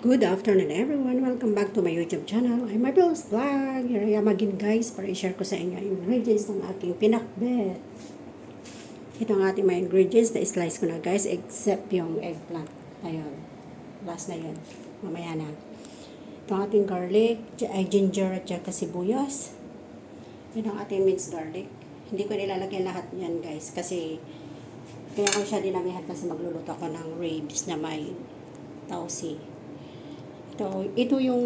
Good afternoon everyone. Welcome back to my YouTube channel. I'm Mabel's Vlog. Here I am again guys para i-share ko sa inyo yung ingredients ng aking pinakbet. Ito ang ating mga ingredients na slice ko na guys except yung eggplant. Ayun. Last na yun. Mamaya na. Ito ang ating garlic, ay ginger at saka sibuyas. Ito ang ating minced garlic. Hindi ko nilalagyan lahat yan guys kasi kaya ko siya dinamihan kasi magluluto ako ng ribs na may tausi. Ito yung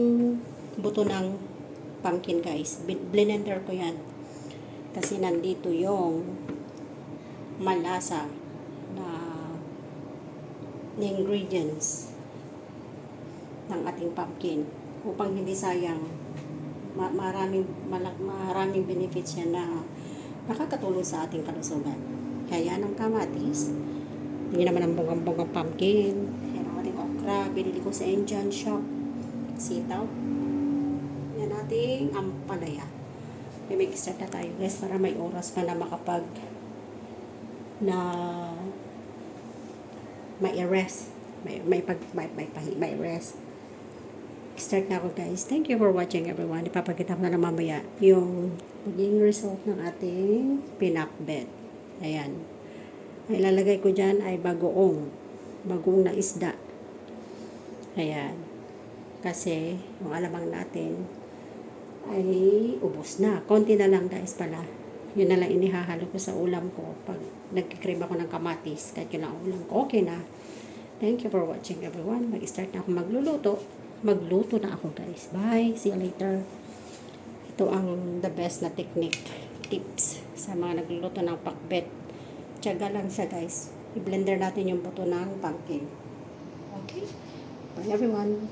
buto ng pumpkin guys. Blender ko yan. Kasi nandito yung malasa na ingredients ng ating pumpkin. Upang hindi sayang, maraming benefits yan na nakakatulong sa ating kalusugan. Kaya ng kamatis. Hindi naman ang bungang-bungang pumpkin. Yan ang ating okra. Binili ko sa Indian shop. Sitaw. Yan ating ampalaya. May start na tayo guys para may oras pa na makapag may rest. May rest. Start na ako guys. Thank you for watching everyone. Ipapakita ko na mamaya yung maging result ng ating pinakbet. Ayan. Ang ilalagay ko dyan ay bagoong na isda. Ayan. Kasi yung alamang natin ay ubos na. Konti na lang guys pala. Yun na lang inihahalo ko sa ulam ko. Pag nagkikrib ako ng kamatis, kahit yun lang ulam ko, okay na. Thank you for watching everyone. Mag-start na ako magluluto. Magluto na ako guys. Bye. See you later. Ito ang the best na technique, tips sa mga nagluluto ng pakbet. Tiyaga lang siya guys. I-blender natin yung buto ng pumpkin. Okay? Bye everyone.